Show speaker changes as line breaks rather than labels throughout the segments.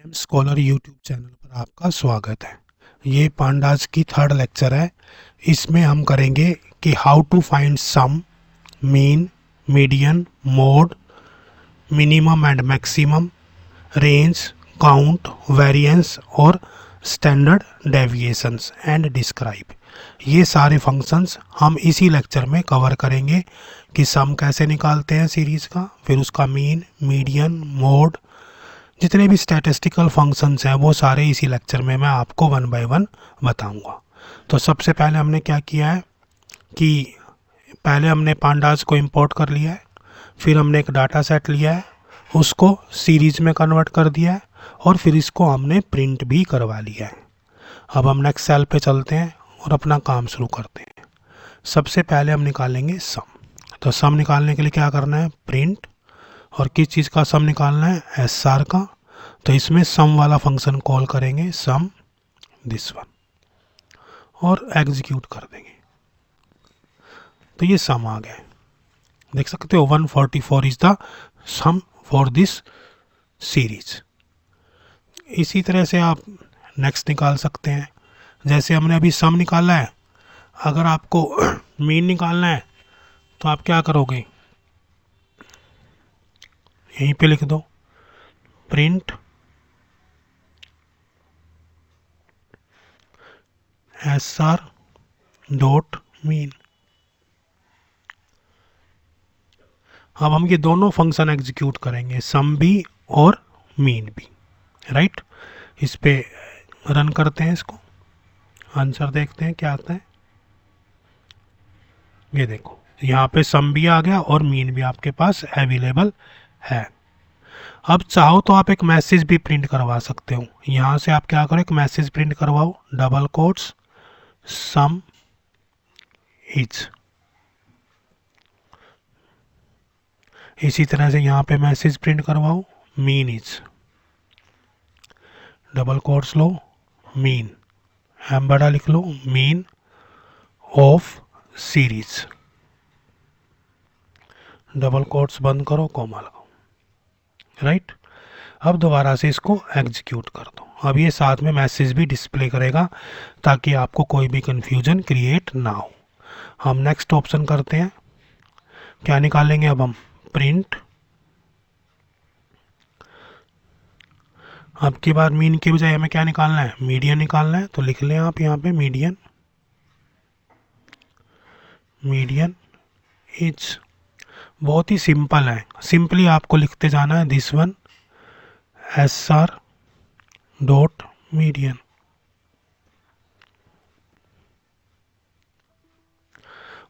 M scholar YouTube channel पर आपका स्वागत है। ये पांडास की थर्ड लेक्चर है। इसमें हम करेंगे कि how to find sum, mean, median, mode, minimum and maximum, range, count, variance और स्टैंडर्ड डेविएशंस एंड डिस्क्राइब। ये सारे फंक्शंस हम इसी लेक्चर में कवर करेंगे कि सम कैसे निकालते हैं सीरीज़ का, फिर उसका मीन, मीडियन, मोड, जितने भी स्टैटिस्टिकल फंक्शंस हैं वो सारे इसी लेक्चर में मैं आपको वन बाय वन बताऊंगा। तो सबसे पहले हमने क्या किया है कि पहले हमने पांडास को इंपोर्ट कर लिया है, फिर हमने एक डाटा सेट लिया है, उसको सीरीज में कन्वर्ट कर दिया है और फिर इसको हमने प्रिंट भी करवा लिया है। अब हम नेक्स्ट सेल पे चलते हैं और अपना काम शुरू करते हैं। सबसे पहले हम निकालेंगे सम। तो सम निकालने के लिए क्या करना है, प्रिंट, और किस चीज़ का सम निकालना है, एस आर का। तो इसमें सम वाला फंक्शन कॉल करेंगे, सम दिस वन, और एग्जीक्यूट कर देंगे। तो ये सम आ गया, देख सकते हो 144 is the sum for this series. इसी तरह से आप नेक्स्ट निकाल सकते हैं। जैसे हमने अभी सम निकाला है, अगर आपको मीन निकालना है तो आप क्या करोगे, यहीं पे लिख दो print S R dot mean. अब हम ये दोनों फंक्शन एग्जीक्यूट करेंगे, सम भी और मीन भी, राइट। इस पे रन करते हैं इसको, आंसर देखते हैं क्या आता है। ये देखो यहाँ पे सम भी आ गया और मीन भी आपके पास अवेलेबल है। अब चाहो तो आप एक मैसेज भी प्रिंट करवा सकते हो। यहाँ से आप क्या करो, एक मैसेज प्रिंट करवाओ, डबल कोट्स सम इज। इसी तरह से यहाँ पे मैसेज प्रिंट करवाओ, मीन इज, डबल कोट्स लो, मीन, एम बड़ा लिख लो, mean of series, double quotes बंद करो, कॉमा लगाओ, राइट। अब दोबारा से इसको एग्जीक्यूट कर दो। अब ये साथ में मैसेज भी डिस्प्ले करेगा ताकि आपको कोई भी कंफ्यूजन क्रिएट ना हो। हम नेक्स्ट ऑप्शन करते हैं, क्या निकालेंगे अब हम, प्रिंट। अब की बार मीन के बजाय हमें क्या निकालना है, मीडियन निकालना है। तो लिख लें आप यहाँ पे मीडियन, मीडियन इज। बहुत ही सिंपल है, सिंपली आपको लिखते जाना है this one S R dot median,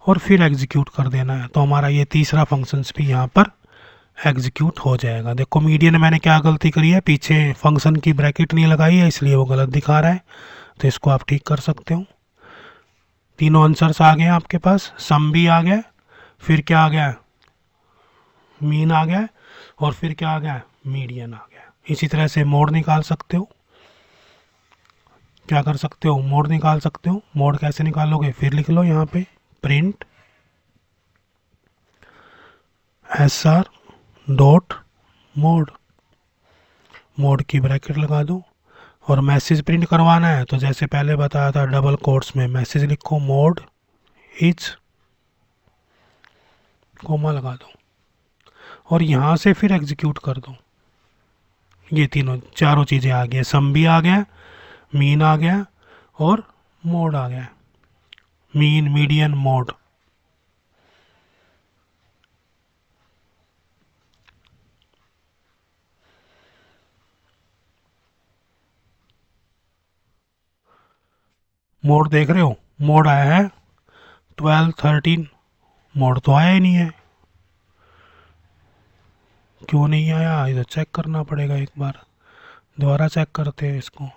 और फिर एग्जीक्यूट कर देना है। तो हमारा ये तीसरा फंक्शंस भी यहाँ पर एग्जीक्यूट हो जाएगा। देखो मीडियन मैंने क्या गलती करी है, पीछे फंक्शन की ब्रैकेट नहीं लगाई है इसलिए वो गलत दिखा रहा है। तो इसको आप ठीक कर सकते हो। तीनों आंसर्स आ गए आपके पास, सम भी आ गया, फिर क्या आ गया, मीन आ गया, और फिर क्या आ गया, मीडियन आ गया। इसी तरह से मोड निकाल सकते हो। क्या कर सकते हो, मोड निकाल सकते हो। मोड कैसे निकालोगे, फिर लिख लो यहाँ पे print S R dot mode, mode की ब्रैकेट लगा दो। और मैसेज प्रिंट करवाना है तो जैसे पहले बताया था, डबल कोट्स में मैसेज लिखो, मोड इज, कोमा लगा दो, और यहाँ से फिर एग्जीक्यूट कर दो। ये तीनों चारों चीज़ें आ गई, सम भी आ गया, मीन आ गया, और मोड आ गया, मीन मीडियन मोड। मोड देख रहे हो, मोड आया है 12 13। मोड तो आया ही नहीं है, क्यों नहीं आया, इधर चेक करना पड़ेगा एक बार। दोबारा चेक करते हैं इसको।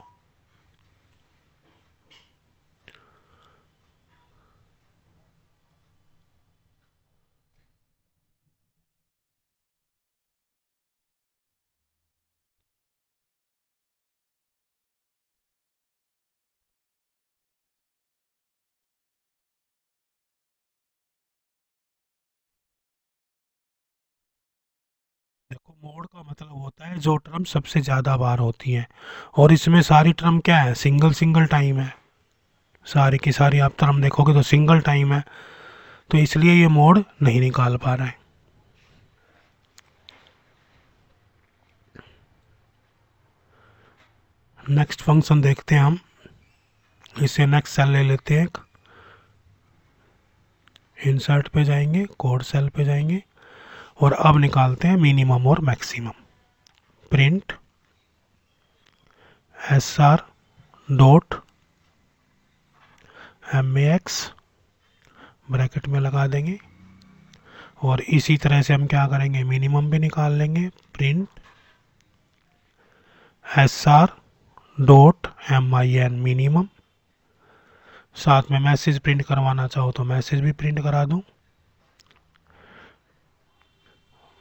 देखो मोड का मतलब होता है जो टर्म सबसे ज़्यादा बार होती हैं, और इसमें सारी टर्म क्या है, सिंगल सिंगल टाइम है। सारी की सारी आप टर्म देखोगे तो सिंगल टाइम है, तो इसलिए ये मोड नहीं निकाल पा रहा है। नेक्स्ट फंक्शन देखते हैं हम। इसे नेक्स्ट सेल ले लेते हैं, इंसर्ट पे जाएंगे, कोड सेल पे जाएंगे, और अब निकालते हैं मिनिमम और maximum. Print S R dot M A X bracket में लगा देंगे, और इसी तरह से हम क्या करेंगे, मिनिमम भी निकाल लेंगे। Print S R dot M I N minimum, साथ में मैसेज प्रिंट करवाना चाहो तो मैसेज भी प्रिंट करा दूं।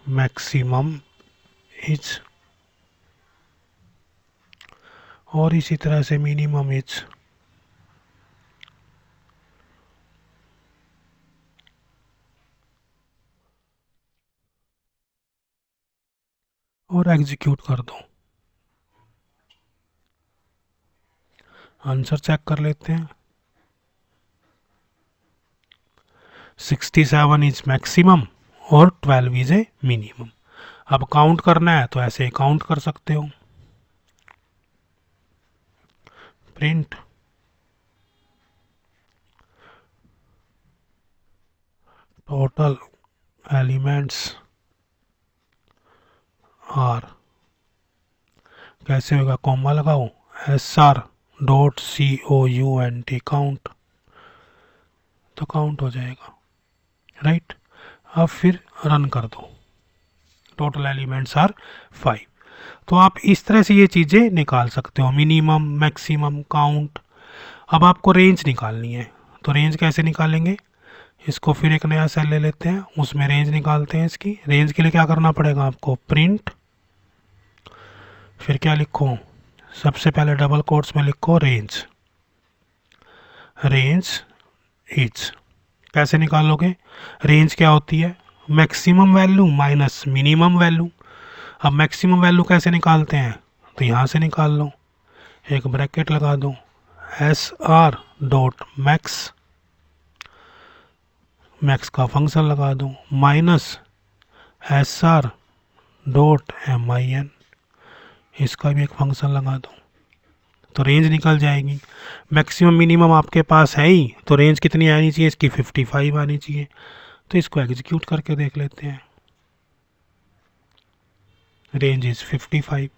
मैक्सिमम इज, और इसी तरह से मिनिमम इज। और एग्जीक्यूट कर दो। आंसर चेक कर लेते हैं। 67 इज मैक्सिमम और 12 इज ए मिनिमम। अब काउंट करना है तो ऐसे काउंट कर सकते हो। प्रिंट टोटल एलिमेंट्स आर, कैसे होगा, कॉमा लगाओ, S R dot C O U N T count, तो काउंट हो जाएगा। राइट, अब फिर रन कर दो। Total elements are 5। तो आप इस तरह से ये चीज़ें निकाल सकते हो, मिनिमम, मैक्सिमम, काउंट। अब आपको रेंज निकालनी है, तो रेंज कैसे निकालेंगे, इसको फिर एक नया सेल ले लेते हैं, उसमें रेंज निकालते हैं। इसकी रेंज के लिए क्या करना पड़ेगा आपको, प्रिंट, फिर क्या लिखो, सबसे पहले डबल कोट्स में लिखो रेंज, रेंज इज। कैसे निकालोगे, रेंज क्या होती है, maximum value minus minimum value. अब मैक्सिमम वैल्यू कैसे निकालते हैं, तो यहाँ से निकाल लो, एक ब्रैकेट लगा दो, S R dot max, max का फंक्शन लगा दो, minus S R dot M I N, इसका भी एक फंक्शन लगा दो, तो रेंज निकल जाएगी। मैक्सिमम मिनिमम आपके पास है ही, तो रेंज कितनी आनी चाहिए इसकी, 55 आनी चाहिए। तो इसको एग्जीक्यूट करके देख लेते हैं। Range is 55।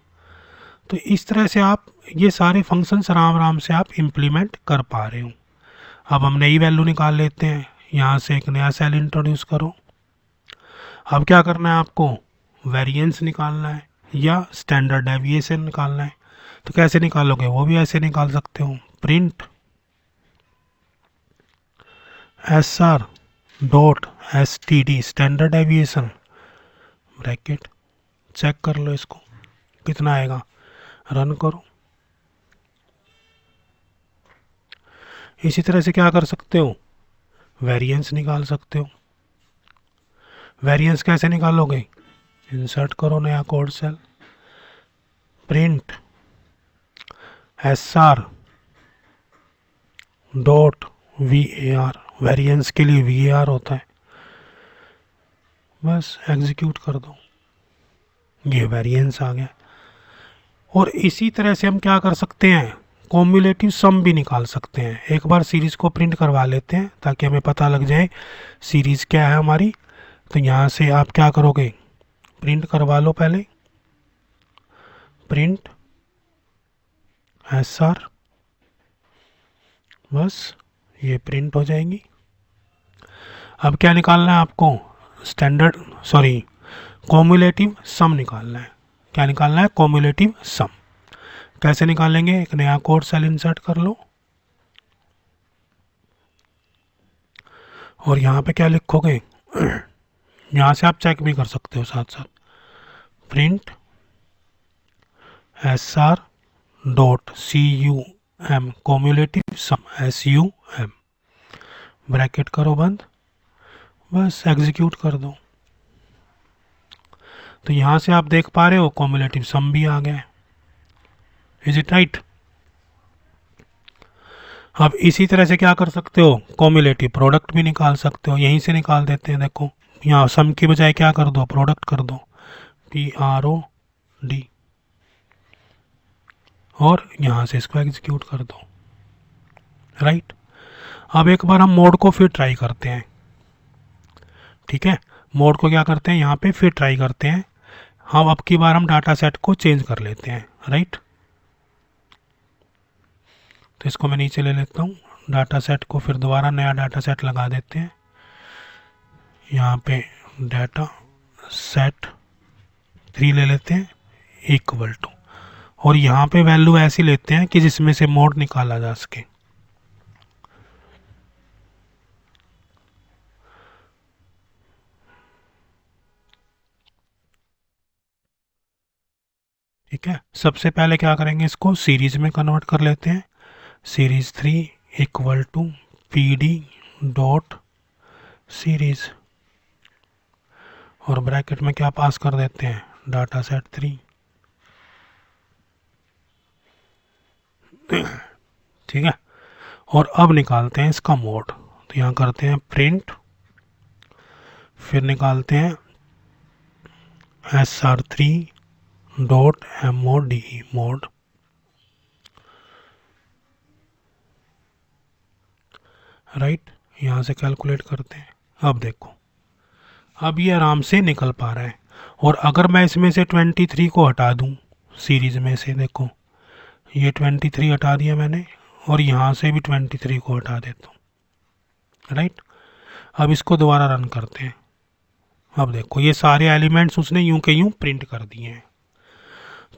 तो इस तरह से आप ये सारे फंक्शंस आराम आराम से आप इम्प्लीमेंट कर पा रहे हो। अब हम नई वैल्यू निकाल लेते हैं, यहाँ से एक नया सेल इंट्रोड्यूस करो। अब क्या करना है आपको, वेरिएंस निकालना है या स्टैंडर्ड डेविएशन निकालना है। तो कैसे निकालोगे, वो भी ऐसे निकाल सकते हो, print S R dot S T D standard deviation bracket, check कर लो इसको कितना आएगा, रन करो। इसी तरह से क्या कर सकते हो, वेरिएंस निकाल सकते हो। वेरिएंस कैसे निकालोगे, इंसर्ट करो नया code cell, print S R dot V A R, variance के लिए वी ए आर होता है, बस एग्जीक्यूट कर दो, ये वेरिएंस आ गया। और इसी तरह से हम क्या कर सकते हैं, कॉम्युलेटिव सम भी निकाल सकते हैं। एक बार सीरीज़ को प्रिंट करवा लेते हैं ताकि हमें पता लग जाए सीरीज़ क्या है हमारी। तो यहाँ से आप क्या करोगे, प्रिंट करवा लो पहले, प्रिंट एस आर, बस ये प्रिंट हो जाएंगी। अब क्या निकालना है आपको, स्टैंडर्ड सॉरी कॉम्युलेटिव सम निकालना है। क्या निकालना है, कॉम्युलेटिव सम। कैसे निकालेंगे, एक नया कोड सेल इंसर्ट कर लो, और यहाँ पे क्या लिखोगे, यहाँ से आप चेक भी कर सकते हो साथ साथ, print S R dot C U M cumulative sum, S U M, bracket करो बंद, बस एग्जीक्यूट कर दो। तो यहाँ से आप देख पा रहे हो कॉम्युलेटिव सम भी आ गया है। Is it right? अब इसी तरह से क्या कर सकते हो, कॉम्युलेटिव प्रोडक्ट भी निकाल सकते हो। यहीं से निकाल देते हैं। देखो यहाँ सम की बजाय क्या कर दो, प्रोडक्ट कर दो, PROD, और यहाँ से इसको एग्जीक्यूट कर दो। राइट। अब एक बार हम मोड को फिर ट्राई करते हैं। ठीक है, मोड को क्या करते हैं, यहाँ पे फिर ट्राई करते हैं। हम अब की बार हम डाटा सेट को चेंज कर लेते हैं। राइट, तो इसको मैं नीचे ले लेता हूँ, डाटा सेट को फिर दोबारा नया डाटा सेट लगा देते हैं। यहाँ पे डाटा सेट 3 ले लेते हैं इक्वल टू, और यहाँ पे वैल्यू ऐसी लेते हैं कि जिसमें से मोड निकाला जा सके। ठीक है, सबसे पहले क्या करेंगे, इसको सीरीज में कन्वर्ट कर लेते हैं। Series 3 equal to PD dot series, और ब्रैकेट में क्या पास कर देते हैं, डाटा सेट 3। ठीक है, और अब निकालते हैं इसका मोड। तो यहाँ करते हैं प्रिंट, फिर निकालते हैं SR3 dot MODE, mode. Right, यहाँ से कैलकुलेट करते हैं। अब देखो, अब ये आराम से निकल पा रहा है। और अगर मैं इसमें से 23 को हटा दूँ सीरीज में से, देखो ये 23 हटा दिया मैंने, और यहाँ से भी 23 को हटा देता हूँ। राइट, अब इसको दोबारा रन करते हैं। अब देखो ये सारे एलिमेंट्स उसने यूं के यूं प्रिंट कर दिए हैं।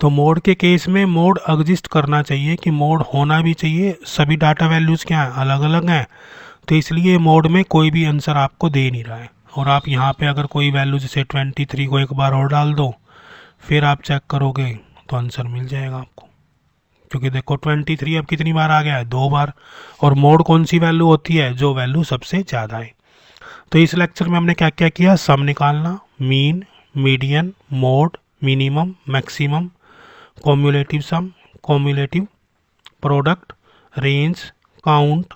तो मोड के केस में मोड एग्जिस्ट करना चाहिए, कि मोड होना भी चाहिए। सभी डाटा वैल्यूज़ क्या हैं, अलग अलग हैं, तो इसलिए मोड में कोई भी आंसर आपको दे नहीं रहा है। और आप यहाँ पे अगर कोई वैल्यू जैसे 23 को एक बार और डाल दो, फिर आप चेक करोगे तो आंसर मिल जाएगा आपको। क्योंकि देखो 23 अब कितनी बार आ गया है, 2 बार। और मोड कौन सी वैल्यू होती है, जो वैल्यू सबसे ज़्यादा है। तो इस लेक्चर में हमने क्या क्या किया, सम निकालना, mean, median, mode, minimum, maximum, cumulative sum, cumulative product, range, count,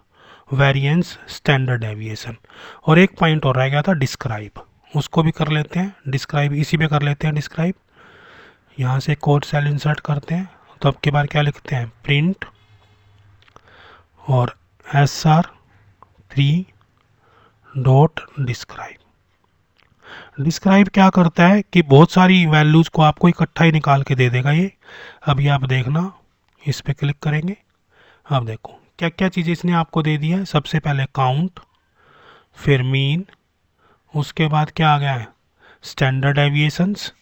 variance, standard deviation, और एक पॉइंट और रह गया था डिस्क्राइब, उसको भी कर लेते हैं। डिस्क्राइब इसी पे कर लेते हैं डिस्क्राइब। यहाँ से कोड सेल इंसर्ट करते हैं। तो अब की बार क्या लिखते हैं, प्रिंट और SR3 डॉट डिस्क्राइब। डिस्क्राइब क्या करता है कि बहुत सारी वैल्यूज़ को आपको इकट्ठा ही निकाल के दे देगा ये। अभी आप देखना, इस पर क्लिक करेंगे। अब देखो क्या क्या चीज़ें इसने आपको दे दी है। सबसे पहले काउंट, फिर मीन, उसके बाद क्या आ गया है, स्टैंडर्ड डेविएशंस,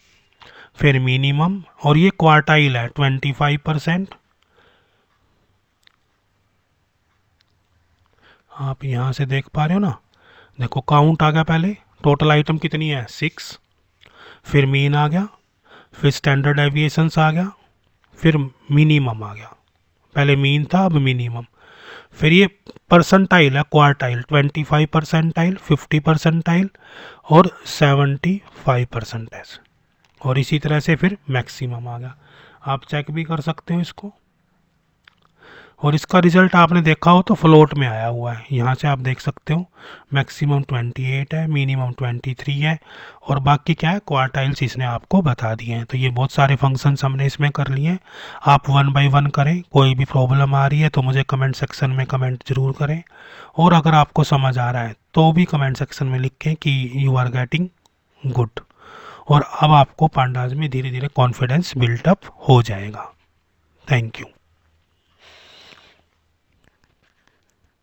फिर मिनिमम, और ये क्वार्टाइल है 25%। आप यहाँ से देख पा रहे हो ना, देखो काउंट आ गया पहले, टोटल आइटम कितनी है 6, फिर मीन आ गया, फिर स्टैंडर्ड डेविएशंस आ गया, फिर मिनिमम आ गया। पहले मीन था, अब मिनिमम। फिर ये परसेंटाइल है, क्वार्टाइल, 25 परसेंटाइल, 50 परसेंटाइल और 75 परसेंटाइल, और इसी तरह से फिर मैक्सिमम आ गया। आप चेक भी कर सकते हो इसको। और इसका रिजल्ट आपने देखा हो तो फ्लोट में आया हुआ है, यहाँ से आप देख सकते हो। मैक्सिमम 28 है, मिनिमम 23 है, और बाकी क्या है, क्वार्टाइल्स इसने आपको बता दिए हैं। तो ये बहुत सारे फंक्शंस हमने इसमें कर लिए हैं। आप 1 बाय 1 करें। कोई भी प्रॉब्लम आ रही है तो मुझे कमेंट सेक्शन में कमेंट ज़रूर करें, और अगर आपको समझ आ रहा है तो भी कमेंट सेक्शन में लिखें कि यू आर गेटिंग गुड। और अब आपको पांडाज में धीरे धीरे कॉन्फिडेंस बिल्टअप हो जाएगा। Thank you.